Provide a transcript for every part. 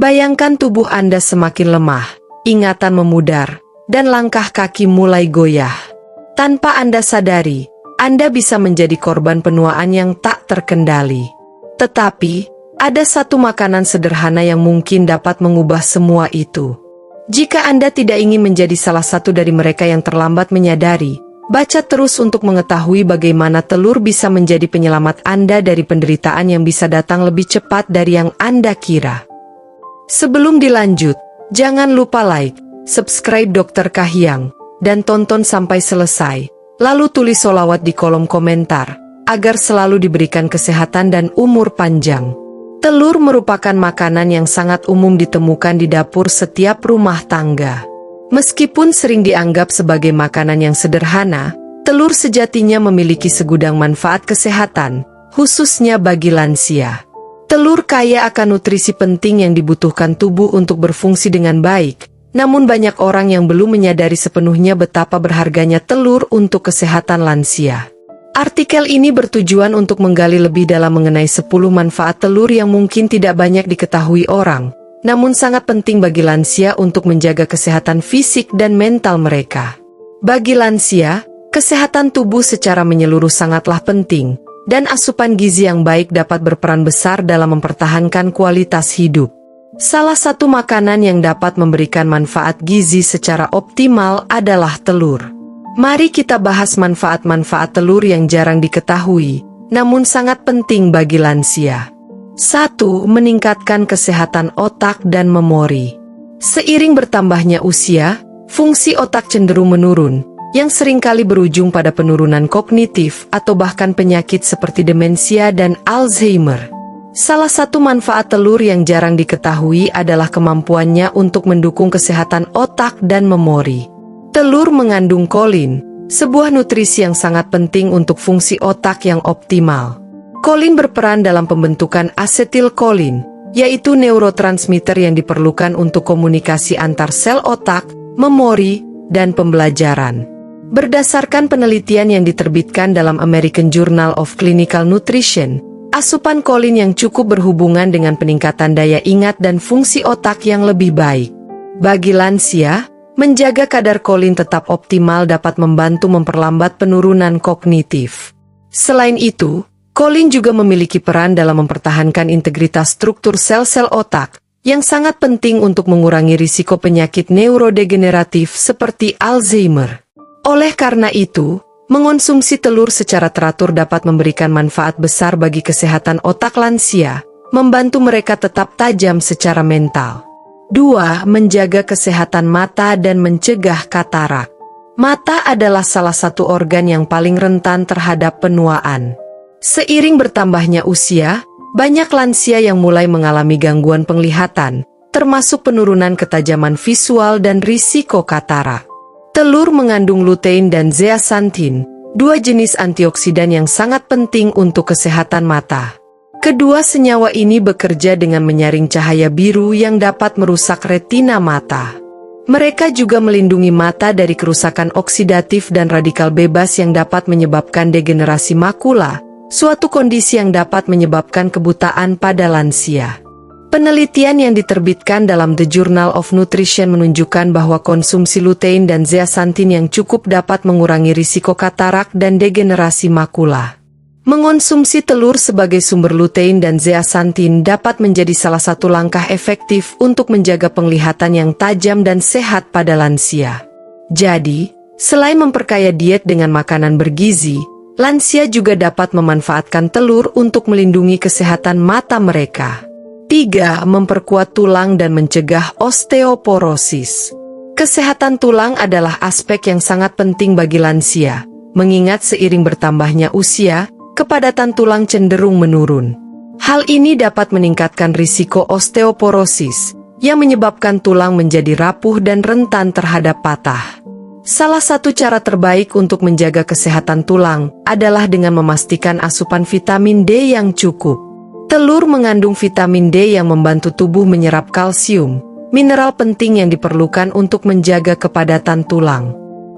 Bayangkan tubuh Anda semakin lemah, ingatan memudar, dan langkah kaki mulai goyah. Tanpa Anda sadari, Anda bisa menjadi korban penuaan yang tak terkendali. Tetapi, ada satu makanan sederhana yang mungkin dapat mengubah semua itu. Jika Anda tidak ingin menjadi salah satu dari mereka yang terlambat menyadari, baca terus untuk mengetahui bagaimana telur bisa menjadi penyelamat Anda dari penderitaan yang bisa datang lebih cepat dari yang Anda kira. Sebelum dilanjut, jangan lupa like, subscribe Dr. Kahiyang, dan tonton sampai selesai. Lalu tulis sholawat di kolom komentar, agar selalu diberikan kesehatan dan umur panjang. Telur merupakan makanan yang sangat umum ditemukan di dapur setiap rumah tangga. Meskipun sering dianggap sebagai makanan yang sederhana, telur sejatinya memiliki segudang manfaat kesehatan, khususnya bagi lansia. Telur kaya akan nutrisi penting yang dibutuhkan tubuh untuk berfungsi dengan baik, namun banyak orang yang belum menyadari sepenuhnya betapa berharganya telur untuk kesehatan lansia. Artikel ini bertujuan untuk menggali lebih dalam mengenai 10 manfaat telur yang mungkin tidak banyak diketahui orang, namun sangat penting bagi lansia untuk menjaga kesehatan fisik dan mental mereka. Bagi lansia, kesehatan tubuh secara menyeluruh sangatlah penting, dan asupan gizi yang baik dapat berperan besar dalam mempertahankan kualitas hidup. Salah satu makanan yang dapat memberikan manfaat gizi secara optimal adalah telur. Mari kita bahas manfaat-manfaat telur yang jarang diketahui, namun sangat penting bagi lansia. 1. Meningkatkan kesehatan otak dan memori. Seiring bertambahnya usia, fungsi otak cenderung menurun, yang seringkali berujung pada penurunan kognitif atau bahkan penyakit seperti demensia dan Alzheimer. Salah satu manfaat telur yang jarang diketahui adalah kemampuannya untuk mendukung kesehatan otak dan memori. Telur mengandung kolin, sebuah nutrisi yang sangat penting untuk fungsi otak yang optimal. Kolin berperan dalam pembentukan asetilkolin, yaitu neurotransmitter yang diperlukan untuk komunikasi antar sel otak, memori, dan pembelajaran. Berdasarkan penelitian yang diterbitkan dalam American Journal of Clinical Nutrition, asupan kolin yang cukup berhubungan dengan peningkatan daya ingat dan fungsi otak yang lebih baik. Bagi lansia, menjaga kadar kolin tetap optimal dapat membantu memperlambat penurunan kognitif. Selain itu, kolin juga memiliki peran dalam mempertahankan integritas struktur sel-sel otak, yang sangat penting untuk mengurangi risiko penyakit neurodegeneratif seperti Alzheimer. Oleh karena itu, mengonsumsi telur secara teratur dapat memberikan manfaat besar bagi kesehatan otak lansia, membantu mereka tetap tajam secara mental. 2. Menjaga kesehatan mata dan mencegah katarak. Mata adalah salah satu organ yang paling rentan terhadap penuaan. Seiring bertambahnya usia, banyak lansia yang mulai mengalami gangguan penglihatan, termasuk penurunan ketajaman visual dan risiko katarak. Telur mengandung lutein dan zeaxanthin, dua jenis antioksidan yang sangat penting untuk kesehatan mata. Kedua senyawa ini bekerja dengan menyaring cahaya biru yang dapat merusak retina mata. Mereka juga melindungi mata dari kerusakan oksidatif dan radikal bebas yang dapat menyebabkan degenerasi makula, suatu kondisi yang dapat menyebabkan kebutaan pada lansia. Penelitian yang diterbitkan dalam The Journal of Nutrition menunjukkan bahwa konsumsi lutein dan zeaxanthin yang cukup dapat mengurangi risiko katarak dan degenerasi makula. Mengonsumsi telur sebagai sumber lutein dan zeaxanthin dapat menjadi salah satu langkah efektif untuk menjaga penglihatan yang tajam dan sehat pada lansia. Jadi, selain memperkaya diet dengan makanan bergizi, lansia juga dapat memanfaatkan telur untuk melindungi kesehatan mata mereka. 3. Memperkuat tulang dan mencegah osteoporosis. Kesehatan tulang adalah aspek yang sangat penting bagi lansia, mengingat seiring bertambahnya usia, kepadatan tulang cenderung menurun. Hal ini dapat meningkatkan risiko osteoporosis, yang menyebabkan tulang menjadi rapuh dan rentan terhadap patah. Salah satu cara terbaik untuk menjaga kesehatan tulang adalah dengan memastikan asupan vitamin D yang cukup. Telur mengandung vitamin D yang membantu tubuh menyerap kalsium, mineral penting yang diperlukan untuk menjaga kepadatan tulang.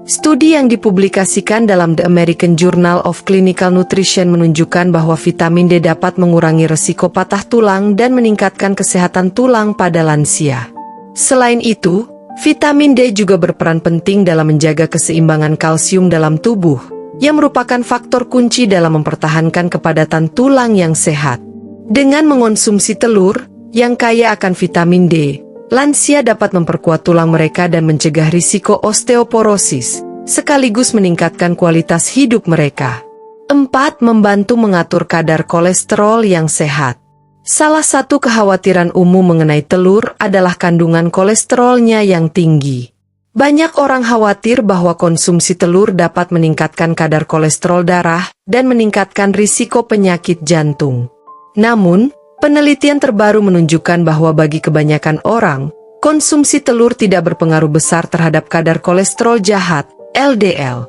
Studi yang dipublikasikan dalam The American Journal of Clinical Nutrition menunjukkan bahwa vitamin D dapat mengurangi resiko patah tulang dan meningkatkan kesehatan tulang pada lansia. Selain itu, vitamin D juga berperan penting dalam menjaga keseimbangan kalsium dalam tubuh, yang merupakan faktor kunci dalam mempertahankan kepadatan tulang yang sehat. Dengan mengonsumsi telur yang kaya akan vitamin D, lansia dapat memperkuat tulang mereka dan mencegah risiko osteoporosis, sekaligus meningkatkan kualitas hidup mereka. 4. Membantu mengatur kadar kolesterol yang sehat. Salah satu kekhawatiran umum mengenai telur adalah kandungan kolesterolnya yang tinggi. Banyak orang khawatir bahwa konsumsi telur dapat meningkatkan kadar kolesterol darah dan meningkatkan risiko penyakit jantung. Namun, penelitian terbaru menunjukkan bahwa bagi kebanyakan orang, konsumsi telur tidak berpengaruh besar terhadap kadar kolesterol jahat, LDL.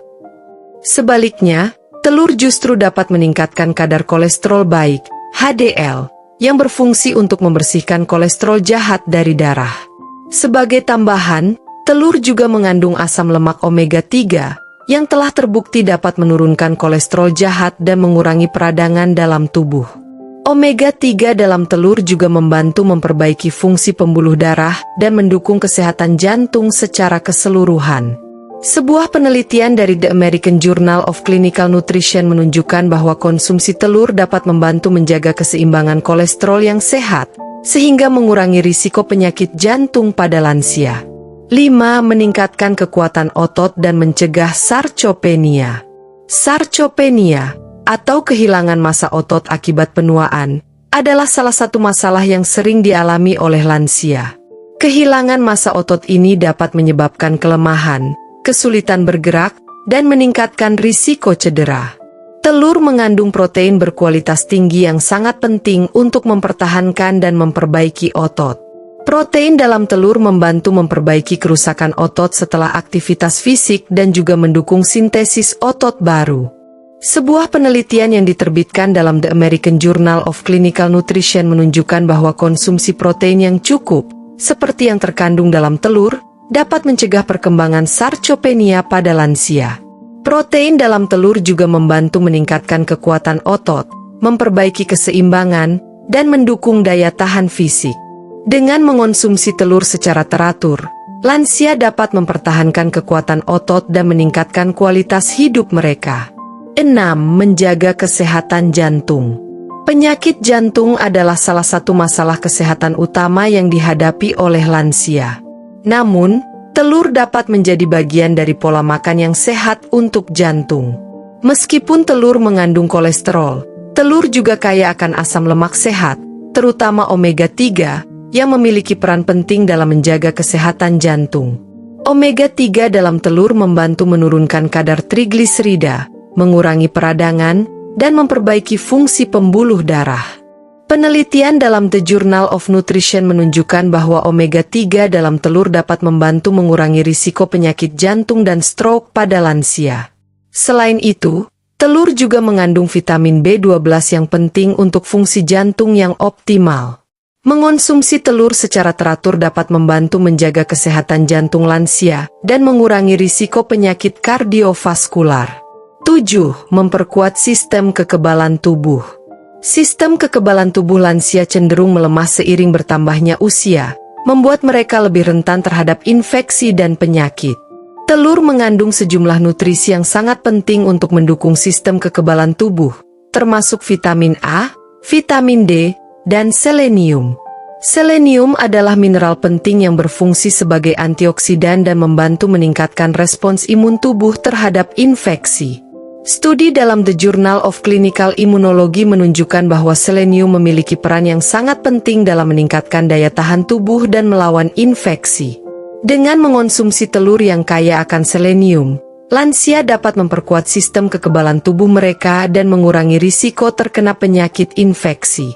Sebaliknya, telur justru dapat meningkatkan kadar kolesterol baik, HDL, yang berfungsi untuk membersihkan kolesterol jahat dari darah. Sebagai tambahan, telur juga mengandung asam lemak omega 3, yang telah terbukti dapat menurunkan kolesterol jahat dan mengurangi peradangan dalam tubuh. Omega 3 dalam telur juga membantu memperbaiki fungsi pembuluh darah dan mendukung kesehatan jantung secara keseluruhan. Sebuah penelitian dari The American Journal of Clinical Nutrition menunjukkan bahwa konsumsi telur dapat membantu menjaga keseimbangan kolesterol yang sehat, sehingga mengurangi risiko penyakit jantung pada lansia. 5. Meningkatkan kekuatan otot dan mencegah sarcopenia. Sarcopenia, atau kehilangan massa otot akibat penuaan, adalah salah satu masalah yang sering dialami oleh lansia. Kehilangan massa otot ini dapat menyebabkan kelemahan, kesulitan bergerak, dan meningkatkan risiko cedera. Telur mengandung protein berkualitas tinggi yang sangat penting untuk mempertahankan dan memperbaiki otot. Protein dalam telur membantu memperbaiki kerusakan otot setelah aktivitas fisik dan juga mendukung sintesis otot baru. Sebuah penelitian yang diterbitkan dalam The American Journal of Clinical Nutrition menunjukkan bahwa konsumsi protein yang cukup, seperti yang terkandung dalam telur, dapat mencegah perkembangan sarcopenia pada lansia. Protein dalam telur juga membantu meningkatkan kekuatan otot, memperbaiki keseimbangan, dan mendukung daya tahan fisik. Dengan mengonsumsi telur secara teratur, lansia dapat mempertahankan kekuatan otot dan meningkatkan kualitas hidup mereka. 6. Menjaga kesehatan jantung. Penyakit jantung adalah salah satu masalah kesehatan utama yang dihadapi oleh lansia. Namun, telur dapat menjadi bagian dari pola makan yang sehat untuk jantung. Meskipun telur mengandung kolesterol, telur juga kaya akan asam lemak sehat, terutama omega 3, yang memiliki peran penting dalam menjaga kesehatan jantung. Omega 3 dalam telur membantu menurunkan kadar trigliserida, mengurangi peradangan, dan memperbaiki fungsi pembuluh darah. Penelitian dalam The Journal of Nutrition menunjukkan bahwa omega 3 dalam telur dapat membantu mengurangi risiko penyakit jantung dan stroke pada lansia. Selain itu, telur juga mengandung vitamin B12 yang penting untuk fungsi jantung yang optimal. Mengonsumsi telur secara teratur dapat membantu menjaga kesehatan jantung lansia dan mengurangi risiko penyakit kardiovaskular. 7. Memperkuat sistem kekebalan tubuh. Sistem kekebalan tubuh lansia cenderung melemah seiring bertambahnya usia, membuat mereka lebih rentan terhadap infeksi dan penyakit. Telur mengandung sejumlah nutrisi yang sangat penting untuk mendukung sistem kekebalan tubuh, termasuk vitamin A, vitamin D, dan selenium. Selenium adalah mineral penting yang berfungsi sebagai antioksidan dan membantu meningkatkan respons imun tubuh terhadap infeksi. Studi dalam The Journal of Clinical Immunology menunjukkan bahwa selenium memiliki peran yang sangat penting dalam meningkatkan daya tahan tubuh dan melawan infeksi. Dengan mengonsumsi telur yang kaya akan selenium, lansia dapat memperkuat sistem kekebalan tubuh mereka dan mengurangi risiko terkena penyakit infeksi.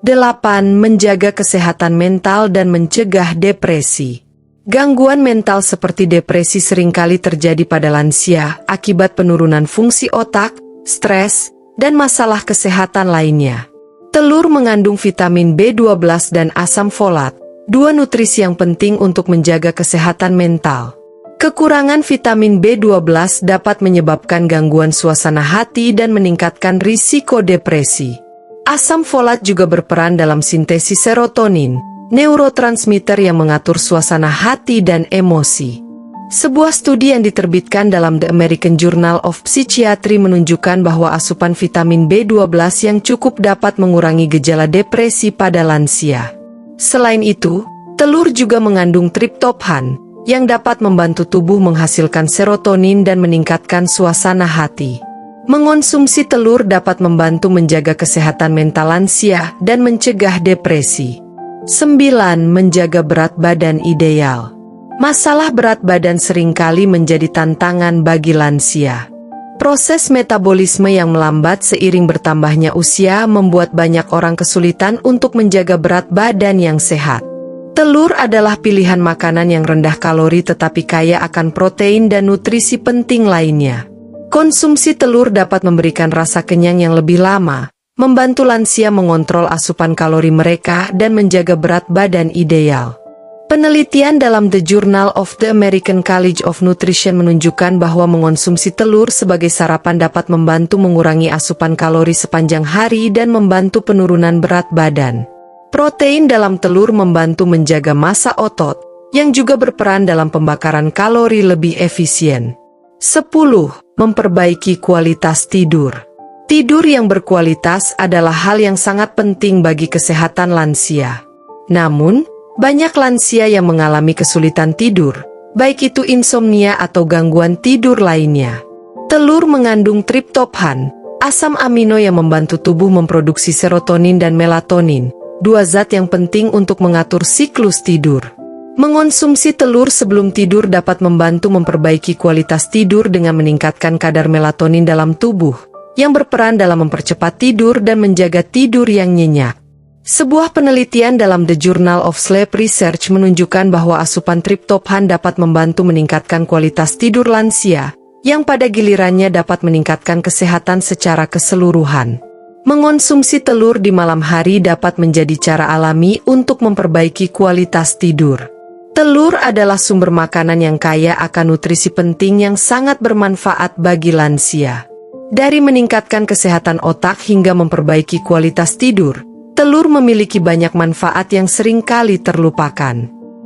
8. Menjaga kesehatan mental dan mencegah depresi. Gangguan mental seperti depresi seringkali terjadi pada lansia akibat penurunan fungsi otak, stres, dan masalah kesehatan lainnya. Telur mengandung vitamin B12 dan asam folat, dua nutrisi yang penting untuk menjaga kesehatan mental. Kekurangan vitamin B12 dapat menyebabkan gangguan suasana hati dan meningkatkan risiko depresi. Asam folat juga berperan dalam sintesis serotonin, neurotransmitter yang mengatur suasana hati dan emosi. Sebuah studi yang diterbitkan dalam The American Journal of Psychiatry menunjukkan bahwa asupan vitamin B12 yang cukup dapat mengurangi gejala depresi pada lansia. Selain itu, telur juga mengandung triptofan, yang dapat membantu tubuh menghasilkan serotonin dan meningkatkan suasana hati. Mengonsumsi telur dapat membantu menjaga kesehatan mental lansia dan mencegah depresi. 9. Menjaga berat badan ideal. Masalah berat badan seringkali menjadi tantangan bagi lansia. Proses metabolisme yang melambat seiring bertambahnya usia membuat banyak orang kesulitan untuk menjaga berat badan yang sehat. Telur adalah pilihan makanan yang rendah kalori tetapi kaya akan protein dan nutrisi penting lainnya. Konsumsi telur dapat memberikan rasa kenyang yang lebih lama, membantu lansia mengontrol asupan kalori mereka dan menjaga berat badan ideal. Penelitian dalam The Journal of the American College of Nutrition menunjukkan bahwa mengonsumsi telur sebagai sarapan dapat membantu mengurangi asupan kalori sepanjang hari dan membantu penurunan berat badan. Protein dalam telur membantu menjaga massa otot, yang juga berperan dalam pembakaran kalori lebih efisien. 10. Memperbaiki kualitas tidur. Tidur yang berkualitas adalah hal yang sangat penting bagi kesehatan lansia. Namun, banyak lansia yang mengalami kesulitan tidur, baik itu insomnia atau gangguan tidur lainnya. Telur mengandung triptofan, asam amino yang membantu tubuh memproduksi serotonin dan melatonin, dua zat yang penting untuk mengatur siklus tidur. Mengonsumsi telur sebelum tidur dapat membantu memperbaiki kualitas tidur dengan meningkatkan kadar melatonin dalam tubuh, yang berperan dalam mempercepat tidur dan menjaga tidur yang nyenyak. Sebuah penelitian dalam The Journal of Sleep Research menunjukkan bahwa asupan triptofan dapat membantu meningkatkan kualitas tidur lansia, yang pada gilirannya dapat meningkatkan kesehatan secara keseluruhan. Mengonsumsi telur di malam hari dapat menjadi cara alami untuk memperbaiki kualitas tidur. Telur adalah sumber makanan yang kaya akan nutrisi penting yang sangat bermanfaat bagi lansia. Dari meningkatkan kesehatan otak hingga memperbaiki kualitas tidur, telur memiliki banyak manfaat yang seringkali terlupakan.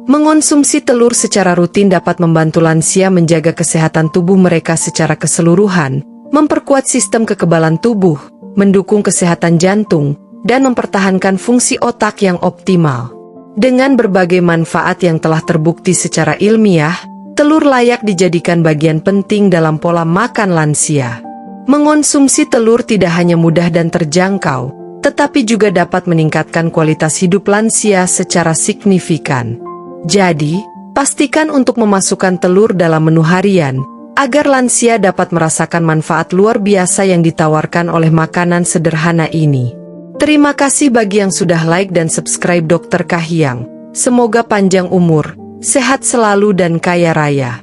Mengonsumsi telur secara rutin dapat membantu lansia menjaga kesehatan tubuh mereka secara keseluruhan, memperkuat sistem kekebalan tubuh, mendukung kesehatan jantung, dan mempertahankan fungsi otak yang optimal. Dengan berbagai manfaat yang telah terbukti secara ilmiah, telur layak dijadikan bagian penting dalam pola makan lansia. Mengonsumsi telur tidak hanya mudah dan terjangkau, tetapi juga dapat meningkatkan kualitas hidup lansia secara signifikan. Jadi, pastikan untuk memasukkan telur dalam menu harian, agar lansia dapat merasakan manfaat luar biasa yang ditawarkan oleh makanan sederhana ini. Terima kasih bagi yang sudah like dan subscribe Dr. Kahiyang. Semoga panjang umur, sehat selalu dan kaya raya.